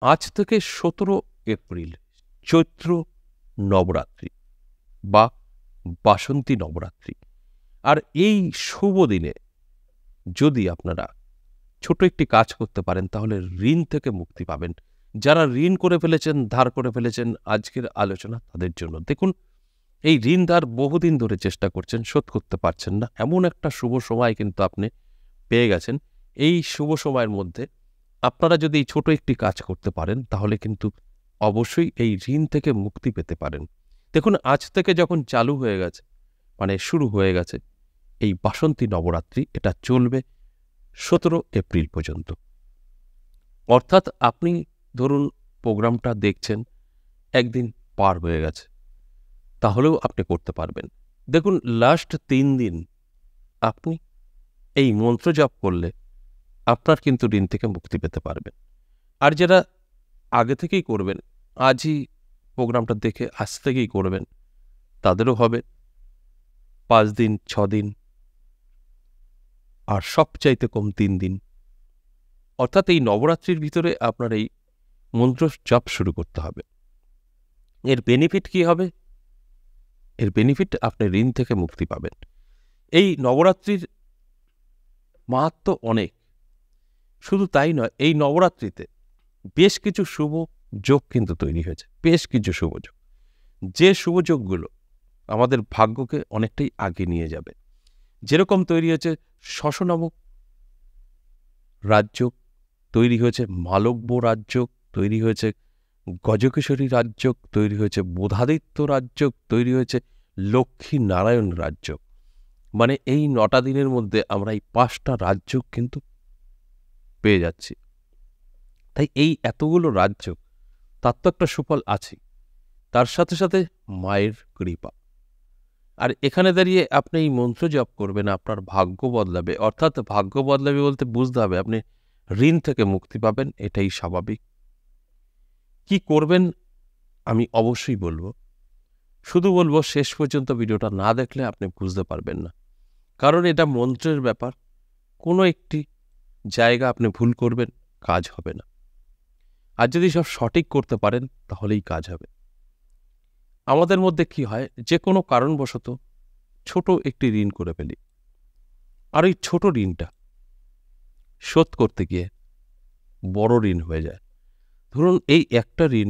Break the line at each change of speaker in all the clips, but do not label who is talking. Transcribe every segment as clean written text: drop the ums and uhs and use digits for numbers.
আজ থেকে 17 এপ্রিল চৈত্র নবরাত্রি বা বাসন্তী নবরাত্রি। আর এই শুভ দিনে যদি আপনারা ছোট একটি কাজ করতে পারেন তাহলে ঋণ থেকে মুক্তি পাবেন। যারা ঋণ করে ফেলেছেন, ধার করে ফেলেছেন, আজকের আলোচনা তাদের জন্য। দেখুন, এই ঋণ ধার বহুদিন ধরে চেষ্টা করছেন, শোধ করতে পারছেন না, এমন একটা শুভ সময় কিন্তু আপনি পেয়ে গেছেন। এই শুভ সময়ের মধ্যে আপনারা যদি এই ছোট একটি কাজ করতে পারেন তাহলে কিন্তু অবশ্যই এই ঋণ থেকে মুক্তি পেতে পারেন। দেখুন, আজ থেকে যখন চালু হয়ে গেছে, মানে শুরু হয়ে গেছে এই বাসন্তী নবরাত্রি, এটা চলবে 17 এপ্রিল পর্যন্ত। অর্থাৎ আপনি ধরুন প্রোগ্রামটা দেখছেন, একদিন পার হয়ে গেছে, তাহলেও আপনি করতে পারবেন। দেখুন, লাস্ট 3 দিন আপনি এই মন্ত্র জপ করলে আপনার কিন্তু ঋণ থেকে মুক্তি পেতে পারবেন। আর যারা আগে থেকেই করবেন, আজই প্রোগ্রামটা দেখে আজ থেকেই করবেন, তাদেরও হবে 5 দিন, 6 দিন, আর সবচাইতে কম 3 দিন। অর্থাৎ এই নবরাত্রির ভিতরে আপনার এই মন্ত্র জপ শুরু করতে হবে। এর বেনিফিট কি হবে? এর বেনিফিট, আপনি ঋণ থেকে মুক্তি পাবেন। এই নবরাত্রির মাহাত্ম্য অনেক। শুধু তাই নয়, এই নবরাত্রিতে বেশ কিছু শুভ যোগ কিন্তু তৈরি হয়েছে, বেশ কিছু শুভ যোগ, যে শুভ যোগগুলো আমাদের ভাগ্যকে অনেকটাই আগে নিয়ে যাবে। যেরকম তৈরি হয়েছে শশ নামক রাজযোগ, তৈরি হয়েছে মালব্য রাজযোগ, তৈরি হয়েছে গজকেশরী রাজযোগ, তৈরি হয়েছে বোধাদিত্য রাজযোগ, তৈরি হয়েছে লক্ষ্মী নারায়ণ রাজযোগ। মানে এই 9টা দিনের মধ্যে আমরা এই 5টা রাজযোগ কিন্তু পেয়ে যাচ্ছি। তাই এই এতগুলো রাজযোগ, তার তো একটা সুফল আছে, তার সাথে সাথে মায়ের কৃপা। আর এখানে দাঁড়িয়ে আপনি এই মন্ত্র জপ করবেন, আপনার ভাগ্য বদলাবে। অর্থাৎ ভাগ্য বদলাবে বলতে বুঝতে হবে আপনি ঋণ থেকে মুক্তি পাবেন, এটাই স্বাভাবিক। কি করবেন আমি অবশ্যই বলবো, শুধু বলবো শেষ পর্যন্ত ভিডিওটা না দেখলে আপনি বুঝতে পারবেন না। কারণ এটা মন্ত্রের ব্যাপার, কোনো একটি জায়গা আপনি ভুল করবেন, কাজ হবে না। আর যদি সব সঠিক করতে পারেন তাহলেই কাজ হবে। আমাদের মধ্যে কি হয়, যে কোনো কারণবশত ছোট একটি ঋণ করে ফেলি, আর ওই ছোট ঋণটা শোধ করতে গিয়ে বড় ঋণ হয়ে যায়। ধরুন, এই একটা ঋণ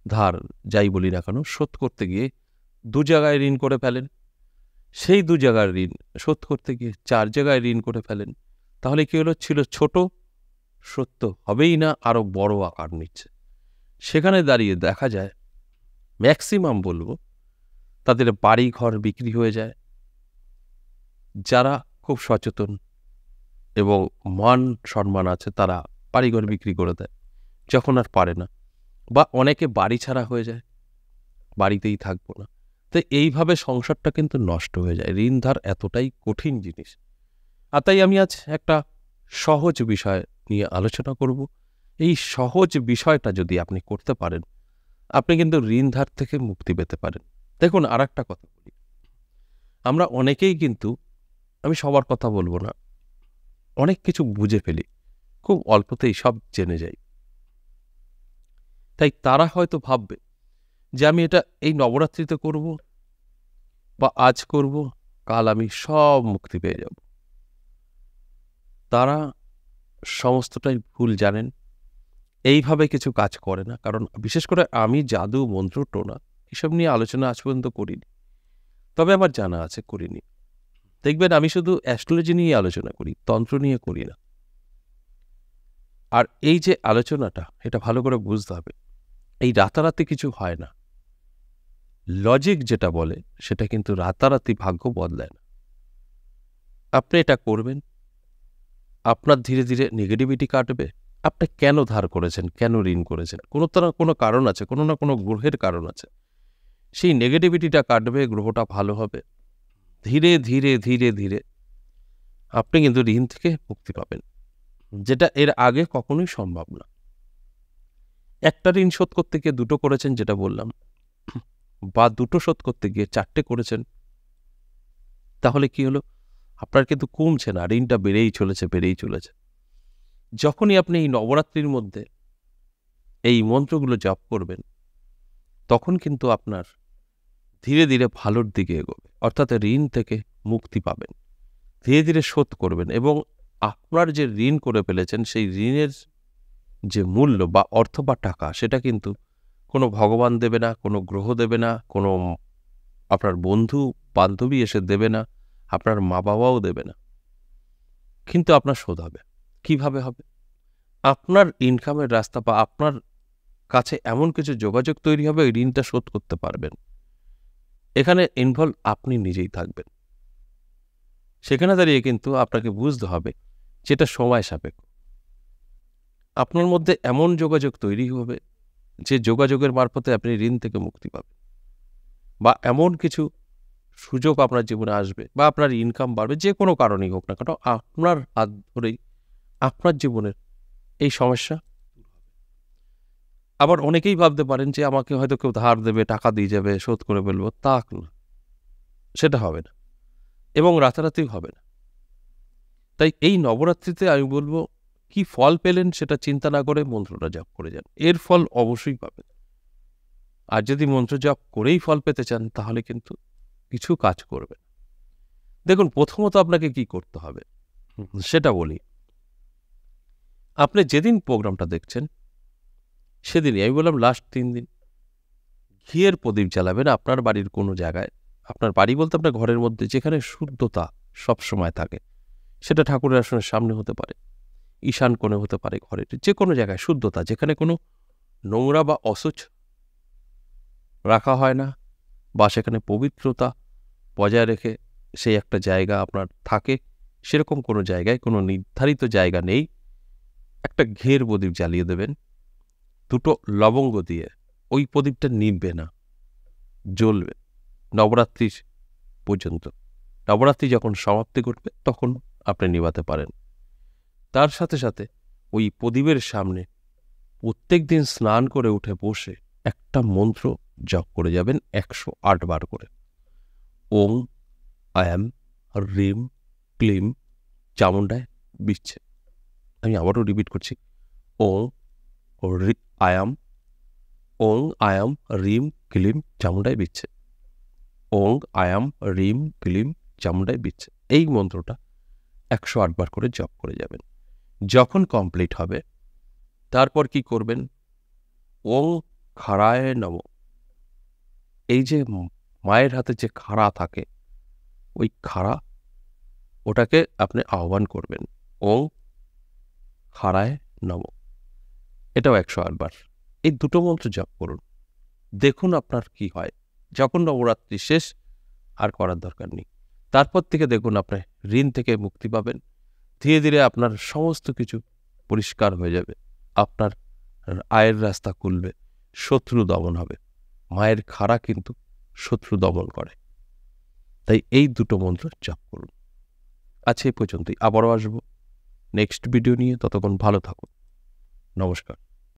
ধার যাই বলি না কেন, শোধ করতে গিয়ে 2 জায়গায় ঋণ করে ফেলেন, সেই 2 জায়গার ঋণ শোধ করতে গিয়ে 4 জায়গায় ঋণ করে ফেলেন, তাহলে কি হলো, ছিল ছোট, সত্য হবেই না, আরো বড় আকার নিচ্ছে। সেখানে দাঁড়িয়ে দেখা যায় ম্যাক্সিমাম বলবো তাদের বাড়ি ঘর বিক্রি হয়ে যায়। যারা খুব সচেতন এবং মান সম্মান আছে তারা বাড়িঘর বিক্রি করে দেয় যখন আর পারে না, বা অনেকে বাড়ি ছাড়া হয়ে যায়, বাড়িতেই থাকবো না। তো এইভাবে সংসারটা কিন্তু নষ্ট হয়ে যায়। ঋণ ধার এতটাই কঠিন জিনিস। আর তাই আমি আজ একটা সহজ বিষয় নিয়ে আলোচনা করব। এই সহজ বিষয়টা যদি আপনি করতে পারেন, আপনি কিন্তু ঋণ ধার থেকে মুক্তি পেতে পারেন। দেখুন, আর একটা কথা বলি, আমরা অনেকেই কিন্তু, আমি সবার কথা বলবো না, অনেক কিছু বুঝে ফেলি, খুব অল্পতেই সব জেনে যাই। তাই তারা হয়তো ভাববে যে আমি এটা এই নবরাত্রিতে করব বা আজ করব, কাল আমি সব মুক্তি পেয়ে যাব। তারা সমস্তটাই ভুল জানেন। এইভাবে কিছু কাজ করে না। কারণ বিশেষ করে আমি জাদু, মন্ত্র, টোনা এসব নিয়ে আলোচনা আজ পর্যন্ত করিনি। তবে আমার জানা আছে, করিনি। দেখবেন আমি শুধু অ্যাস্ট্রোলজি নিয়ে আলোচনা করি, তন্ত্র নিয়ে করি না। আর এই যে আলোচনাটা, এটা ভালো করে বুঝতে হবে, এই রাতারাতি কিছু হয় না। লজিক যেটা বলে সেটা কিন্তু রাতারাতি ভাগ্য বদলায় না। আপনি এটা করবেন, আপনার ধীরে ধীরে নেগেটিভিটি কাটবে। আপনি কেন ধার করেছেন, কেন ঋণ করেছেন, কোনো কারণ আছে, কোনো না কোনো গ্রহের কারণ আছে। সেই নেগেটিভিটিটা কাটবে, গ্রহটা ভালো হবে। ধীরে ধীরে ধীরে ধীরে আপনি কিন্তু ঋণ থেকে মুক্তি পাবেন, যেটা এর আগে কখনোই সম্ভব না। একটা ঋণ শোধ করতে গিয়ে 2টো করেছেন, যেটা বললাম, বা 2টো শোধ করতে গিয়ে 4টে করেছেন, তাহলে কি হলো, আপনার কিন্তু কমছে না, ঋণটা বেড়েই চলেছে, বেড়েই চলেছে। যখনই আপনি এই নবরাত্রির মধ্যে এই মন্ত্রগুলো জপ করবেন, তখন কিন্তু আপনার ধীরে ধীরে ভালোর দিকে এগোবে, অর্থাৎ ঋণ থেকে মুক্তি পাবেন, ধীরে ধীরে শোধ করবেন এবং আপনার যে ঋণ করে ফেলেছেন সেই ঋণের যে মূল্য বা অর্থ বা টাকা, সেটা কিন্তু কোনো ভগবান দেবে না, কোনো গ্রহ দেবে না, কোনো আপনার বন্ধু বান্ধবী এসে দেবে না, আপনার মা বাবাও দেবে না, কিন্তু আপনার শোধ হবে। কিভাবে হবে? আপনার ইনকামের রাস্তা বা আপনার কাছে এমন কিছু যোগাযোগ তৈরি হবে, ওই ঋণটা শোধ করতে পারবেন। এখানে ইনভলভ আপনি নিজেই থাকবেন। সেখানে দাঁড়িয়ে কিন্তু আপনাকে বুঝতে হবে যেটা সময় সাপেক্ষ। আপনার মধ্যে এমন যোগাযোগ তৈরি হবে যে যোগাযোগের মারফতে আপনি ঋণ থেকে মুক্তি পাবেন, বা এমন কিছু সুযোগ আপনার জীবনে আসবে বা আপনার ইনকাম বাড়বে, যে কোনো কারণেই হোক না কেন, আপনার হাত ধরেই আপনার জীবনের এই সমস্যা। আবার অনেকেই ভাবতে পারেন যে আমাকে হয়তো কেউ ধার দেবে, টাকা দিয়ে যাবে, শোধ করে ফেলবো। তা না, সেটা হবে না এবং রাতারাতি হবে না। তাই এই নবরাত্রিতে আমি বলবো, কি ফল পেলেন সেটা চিন্তা না করে মন্ত্রটা জপ করে যান, এর ফল অবশ্যই পাবেন। আর যদি মন্ত্র জপ করেই ফল পেতে চান, তাহলে কিন্তু কিছু কাজ করবেন। দেখুন, প্রথমত আপনাকে কি করতে হবে সেটা বলি। আপনি যেদিন প্রোগ্রামটা দেখছেন সেদিনই, আমি বললাম লাস্ট 3 দিন, ঘিয়ের প্রদীপ জ্বালাবেন আপনার বাড়ির কোনো জায়গায়। আপনার বাড়ি বলতে আপনার ঘরের মধ্যে যেখানে শুদ্ধতা সবসময় থাকে, সেটা ঠাকুরের আসনের সামনে হতে পারে, ঈশান কোণে হতে পারে, ঘরের যে কোনো জায়গায় শুদ্ধতা, যেখানে কোনো নোংরা বা অসুচ রাখা হয় না, বা সেখানে পবিত্রতা বজায় রেখে সেই একটা জায়গা আপনার থাকে, সেরকম কোনো জায়গায়, কোনো নির্ধারিত জায়গা নেই, একটা ঘিয়ের প্রদীপ জ্বালিয়ে দেবেন। 2টো লবঙ্গ দিয়ে ওই প্রদীপটা নিভবে না, জ্বলবে নবরাত্রি পর্যন্ত। নবরাত্রি যখন সমাপ্তি ঘটবে তখন আপনি নিভাতে পারেন। তার সাথে সাথে ওই প্রদীপের সামনে প্রত্যেক দিন স্নান করে উঠে বসে একটা মন্ত্র জপ করে যাবেন 108 বার করে। ওং আয়াম হ্রিম ক্লিম চামুণ্ডায় বিচ্ছে। আমি আবারও রিপিট করছি, ওং আয়াম, ওং আয়াম হ্রিম ক্লিম চামুণ্ডায় বিচ্ছে, ওং আয়াম হ্রিম ক্লিম চামুণ্ডায় বিচ্ছে। এই মন্ত্রটা 108 বার করে জপ করে যাবেন। যখন কমপ্লিট হবে, তারপর কি করবেন? ওং খাড়ায় নমঃ। এই যে মায়ের হাতে যে খাড়া থাকে, ওই খাড়া, ওটাকে আপনি আহ্বান করবেন, ওং খাড়ায় নমঃ। এটাও 108 বার। এই 2টো মন্ত্র জপ করুন, দেখুন আপনার কি হয়। যখন নবরাত্রি শেষ, আর করার দরকার নেই। তারপর থেকে দেখুন আপনি ঋণ থেকে মুক্তি পাবেন, ধীরে ধীরে আপনার সমস্ত কিছু পরিষ্কার হয়ে যাবে, আপনার আয়ের রাস্তা খুলবে, শত্রু দমন হবে। মায়ের খাড়া কিন্তু শত্রু দমন করে। তাই এই 2টো মন্ত্র জপ করুন। আচ্ছা, এই পর্যন্তই। আবারও আসবো নেক্সট ভিডিও নিয়ে। ততক্ষণ ভালো থাকুন। নমস্কার।